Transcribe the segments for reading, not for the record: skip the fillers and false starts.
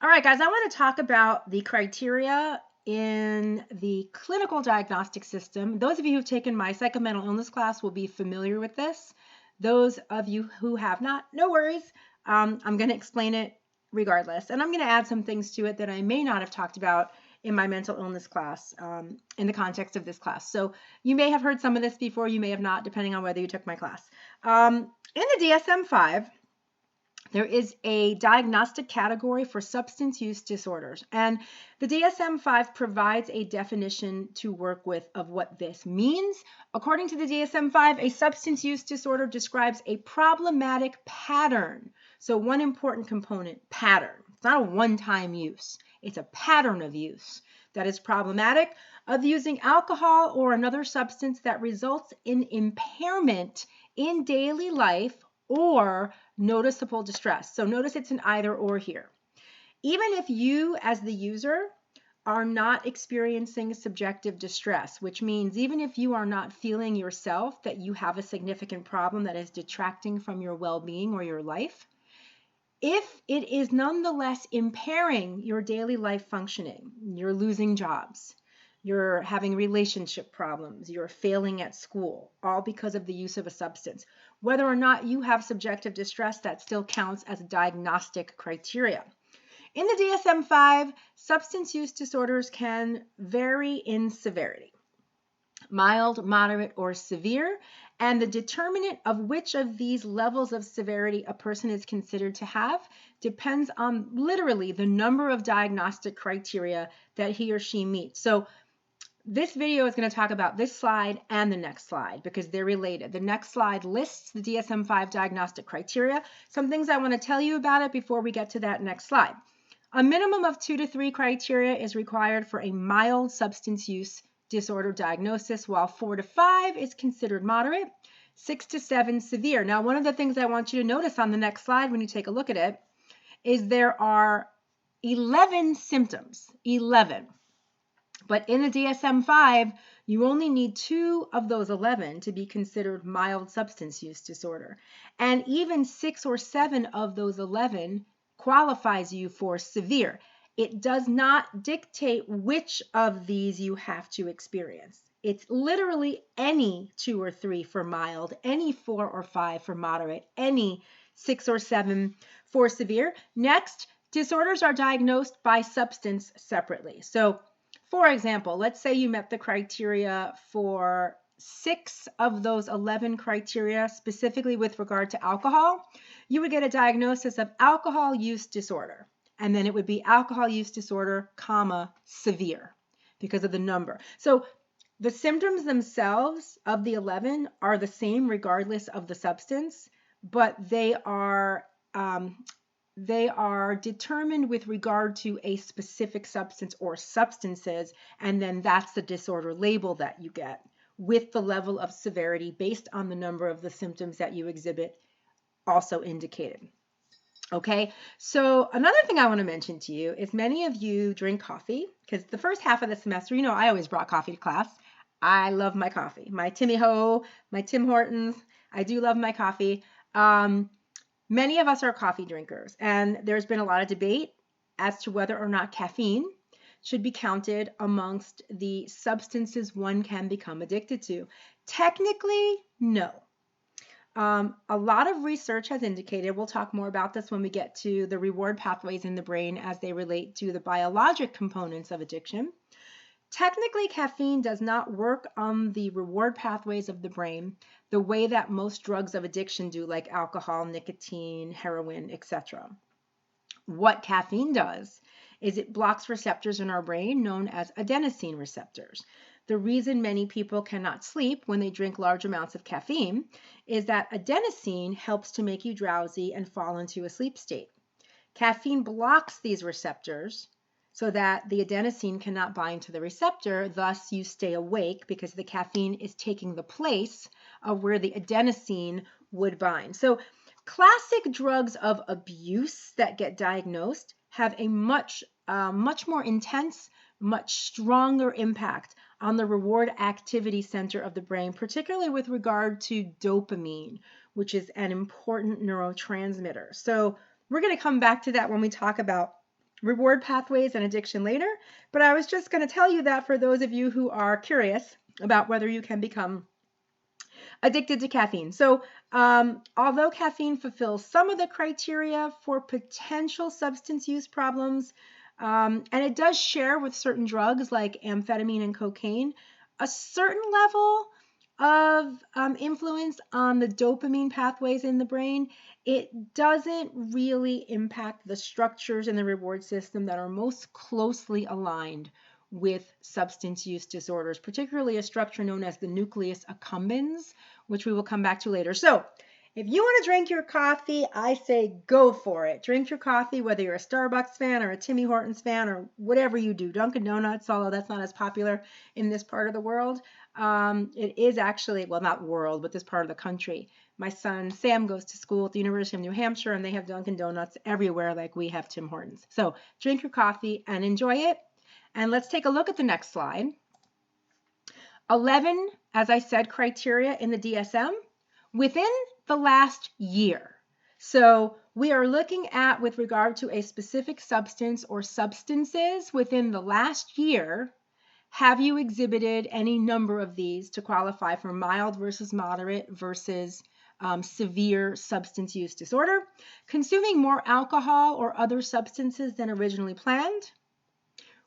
All right, guys, I want to talk about the criteria in the clinical diagnostic system. Those of you who've taken my psychomental illness class will be familiar with this. Those of you who have not, no worries. I'm going to explain it regardless. And I'm going to add some things to it that I may not have talked about in my mental illness class in the context of this class. So you may have heard some of this before, you may have not, depending on whether you took my class. In the DSM-5, there is a diagnostic category for substance use disorders, and the DSM-5 provides a definition to work with of what this means. According to the DSM-5, a substance use disorder describes a problematic pattern. So one important component, pattern. It's not a one-time use. It's a pattern of use that is problematic of using alcohol or another substance that results in impairment in daily life or noticeable distress. So notice it's an either or here. Even if you as the user are not experiencing subjective distress, which means even if you are not feeling yourself that you have a significant problem that is detracting from your well-being or your life, if it is nonetheless impairing your daily life functioning, you're losing jobs, you're having relationship problems, you're failing at school, all because of the use of a substance. Whether or not you have subjective distress, that still counts as a diagnostic criteria. In the DSM-5, substance use disorders can vary in severity, mild, moderate, or severe, and the determinant of which of these levels of severity a person is considered to have depends on literally the number of diagnostic criteria that he or she meets. So this video is going to talk about this slide and the next slide because they're related. The next slide lists the DSM-5 diagnostic criteria. Some things I want to tell you about it before we get to that next slide. A minimum of 2 to 3 criteria is required for a mild substance use disorder diagnosis, while 4 to 5 is considered moderate, 6 to 7 severe. Now, one of the things I want you to notice on the next slide when you take a look at it is there are 11 symptoms, 11. But in the DSM-5, you only need 2 of those 11 to be considered mild substance use disorder. And even 6 or 7 of those 11 qualifies you for severe. It does not dictate which of these you have to experience. It's literally any 2 or 3 for mild, any 4 or 5 for moderate, any 6 or 7 for severe. Next, disorders are diagnosed by substance separately. So, for example, let's say you met the criteria for 6 of those 11 criteria, specifically with regard to alcohol. You would get a diagnosis of alcohol use disorder, and then it would be alcohol use disorder, severe, because of the number. So the symptoms themselves of the 11 are the same regardless of the substance, but they are determined with regard to a specific substance or substances, and then that's the disorder label that you get with the level of severity based on the number of the symptoms that you exhibit also indicated. Okay, so another thing I want to mention to you is many of you drink coffee, because the first half of the semester, you know, I always brought coffee to class. I love my coffee, my Timmy Ho, my Tim Hortons. I do love my coffee. Many of us are coffee drinkers, and there's been a lot of debate as to whether or not caffeine should be counted amongst the substances one can become addicted to. Technically, no. A lot of research has indicated, we'll talk more about this when we get to the reward pathways in the brain as they relate to the biologic components of addiction. Technically, caffeine does not work on the reward pathways of the brain the way that most drugs of addiction do, like alcohol, nicotine, heroin, etc. What caffeine does is it blocks receptors in our brain known as adenosine receptors. The reason many people cannot sleep when they drink large amounts of caffeine is that adenosine helps to make you drowsy and fall into a sleep state. Caffeine blocks these receptors so that the adenosine cannot bind to the receptor, thus you stay awake because the caffeine is taking the place of where the adenosine would bind. So classic drugs of abuse that get diagnosed have a much more intense, much stronger impact on the reward activity center of the brain, particularly with regard to dopamine, which is an important neurotransmitter. So we're going to come back to that when we talk about reward pathways and addiction later, but I was just going to tell you that for those of you who are curious about whether you can become addicted to caffeine. So although caffeine fulfills some of the criteria for potential substance use problems, and it does share with certain drugs like amphetamine and cocaine, a certain level of influence on the dopamine pathways in the brain, it doesn't really impact the structures in the reward system that are most closely aligned with substance use disorders, particularly a structure known as the nucleus accumbens, which we will come back to later. So if you want to drink your coffee, I say go for it. Drink your coffee, whether you're a Starbucks fan or a Timmy Hortons fan or whatever you do. Dunkin' Donuts, although that's not as popular in this part of the world. It is actually, well, not world, but this part of the country. My son Sam goes to school at the University of New Hampshire, and they have Dunkin' Donuts everywhere like we have Tim Hortons. So drink your coffee and enjoy it. And let's take a look at the next slide. 11, as I said, criteria in the DSM within the last year. So we are looking at, with regard to a specific substance or substances within the last year, have you exhibited any number of these to qualify for mild versus moderate versus severe substance use disorder? Consuming more alcohol or other substances than originally planned?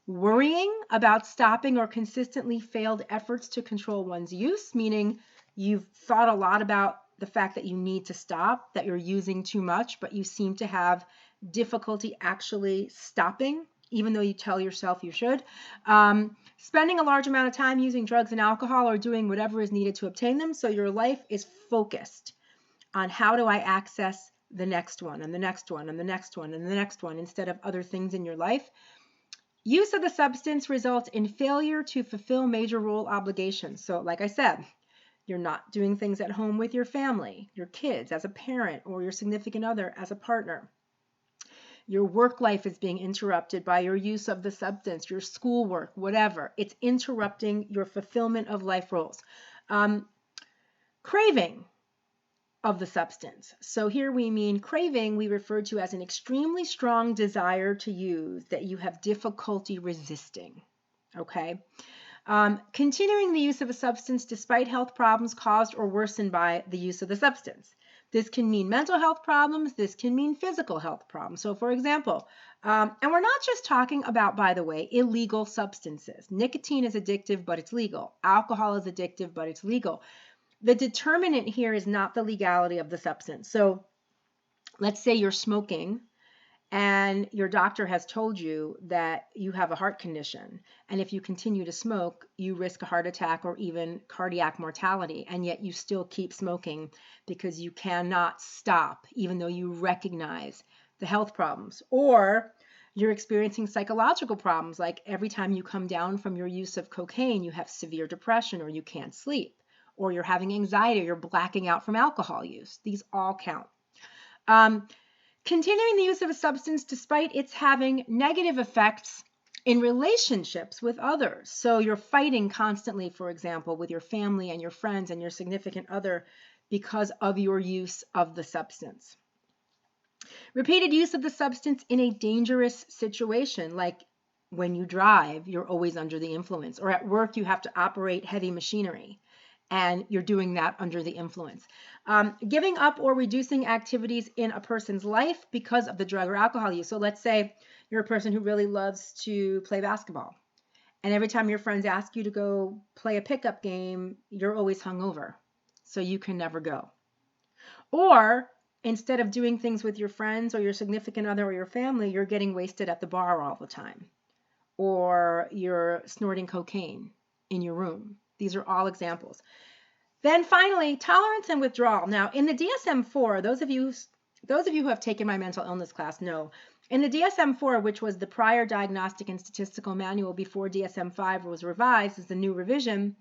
Worrying about stopping or consistently failed efforts to control one's use, meaning you've thought a lot about the fact that you need to stop, that you're using too much, but you seem to have difficulty actually stopping, even though you tell yourself you should. Spending a large amount of time using drugs and alcohol or doing whatever is needed to obtain them, so your life is focused on how do I access the next one and the next one and the next one and the next one instead of other things in your life. Use of the substance results in failure to fulfill major role obligations. So like I said, you're not doing things at home with your family, your kids as a parent, or your significant other as a partner. Your work life is being interrupted by your use of the substance, your schoolwork, whatever. It's interrupting your fulfillment of life roles. Craving of the substance. So here we mean craving, we refer to as an extremely strong desire to use that you have difficulty resisting. Okay. Continuing the use of a substance despite health problems caused or worsened by the use of the substance. This can mean mental health problems. This can mean physical health problems. So for example, and we're not just talking about, by the way, illegal substances. Nicotine is addictive, but it's legal. Alcohol is addictive, but it's legal. The determinant here is not the legality of the substance. So let's say you're smoking and your doctor has told you that you have a heart condition. And if you continue to smoke, you risk a heart attack or even cardiac mortality. And yet you still keep smoking because you cannot stop, even though you recognize the health problems. Or you're experiencing psychological problems, like every time you come down from your use of cocaine, you have severe depression or you can't sleep. Or you're having anxiety, or you're blacking out from alcohol use. These all count. Continuing the use of a substance despite its having negative effects in relationships with others. So you're fighting constantly, for example, with your family and your friends and your significant other because of your use of the substance. Repeated use of the substance in a dangerous situation, like when you drive, you're always under the influence, or at work, you have to operate heavy machinery, and you're doing that under the influence. Giving up or reducing activities in a person's life because of the drug or alcohol use. So let's say you're a person who really loves to play basketball, and every time your friends ask you to go play a pickup game, you're always hungover, so you can never go. Or instead of doing things with your friends or your significant other or your family, you're getting wasted at the bar all the time, or you're snorting cocaine in your room. These are all examples. Then finally, tolerance and withdrawal. Now, in the DSM-4, those of you who have taken my mental illness class know, in the DSM-4, which was the prior diagnostic and statistical manual before DSM-5 was revised as the new revision,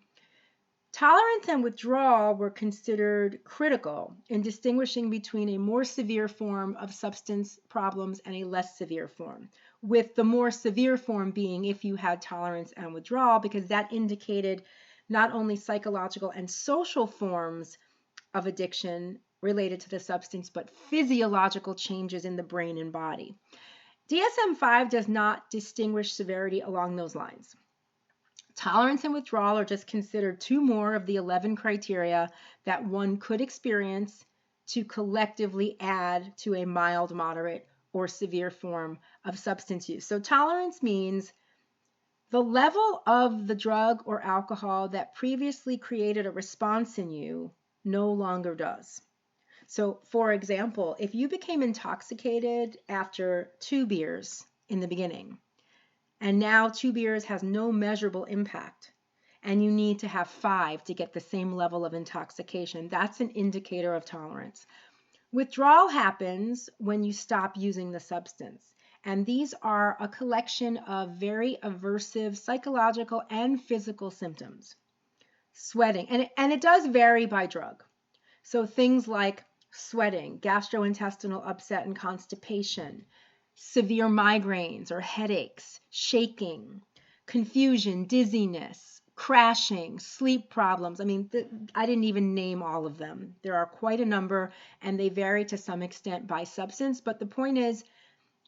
tolerance and withdrawal were considered critical in distinguishing between a more severe form of substance problems and a less severe form, with the more severe form being if you had tolerance and withdrawal, because that indicated not only psychological and social forms of addiction related to the substance, but physiological changes in the brain and body. DSM-5 does not distinguish severity along those lines. Tolerance and withdrawal are just considered 2 more of the 11 criteria that one could experience to collectively add to a mild, moderate, or severe form of substance use. So tolerance means the level of the drug or alcohol that previously created a response in you no longer does. So, for example, if you became intoxicated after 2 beers in the beginning, and now 2 beers has no measurable impact, and you need to have 5 to get the same level of intoxication, that's an indicator of tolerance. Withdrawal happens when you stop using the substance. And these are a collection of very aversive psychological and physical symptoms. Sweating, and it does vary by drug. So things like sweating, gastrointestinal upset and constipation, severe migraines or headaches, shaking, confusion, dizziness, crashing, sleep problems. I mean, I didn't even name all of them. There are quite a number, and they vary to some extent by substance. But the point is,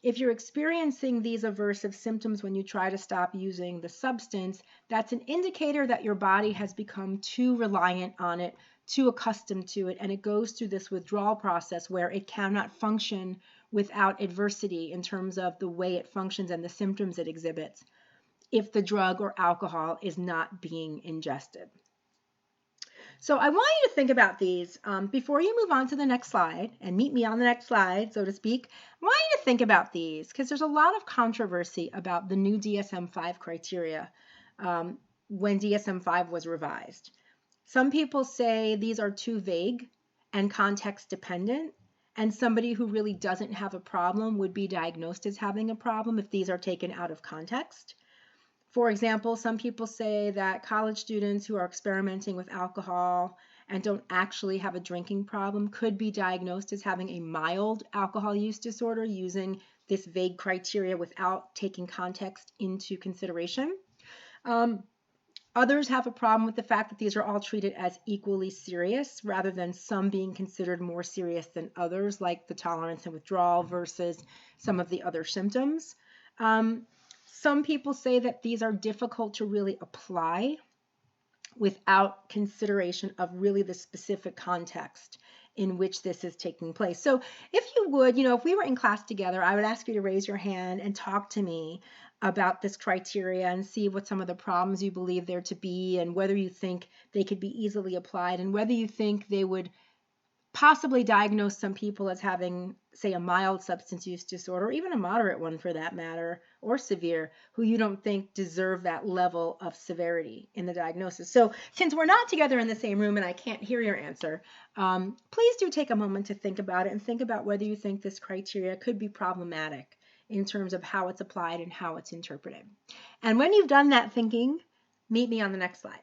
if you're experiencing these aversive symptoms when you try to stop using the substance, that's an indicator that your body has become too reliant on it, too accustomed to it, and it goes through this withdrawal process where it cannot function without adversity in terms of the way it functions and the symptoms it exhibits if the drug or alcohol is not being ingested. So I want you to think about these before you move on to the next slide and meet me on the next slide, so to speak. I want you to think about these because there's a lot of controversy about the new DSM-5 criteria when DSM-5 was revised. Some people say these are too vague and context dependent, and somebody who really doesn't have a problem would be diagnosed as having a problem if these are taken out of context. For example, some people say that college students who are experimenting with alcohol and don't actually have a drinking problem could be diagnosed as having a mild alcohol use disorder using this vague criteria without taking context into consideration. Others have a problem with the fact that these are all treated as equally serious rather than some being considered more serious than others, like the tolerance and withdrawal versus some of the other symptoms. Some people say that these are difficult to really apply without consideration of really the specific context in which this is taking place. So if you would, if we were in class together, I would ask you to raise your hand and talk to me about this criteria and see what some of the problems you believe there to be and whether you think they could be easily applied and whether you think they would possibly diagnose some people as having, say, a mild substance use disorder, or even a moderate one for that matter, or severe, who you don't think deserve that level of severity in the diagnosis. So since we're not together in the same room and I can't hear your answer, please do take a moment to think about it and think about whether you think this criteria could be problematic in terms of how it's applied and how it's interpreted. And when you've done that thinking, meet me on the next slide.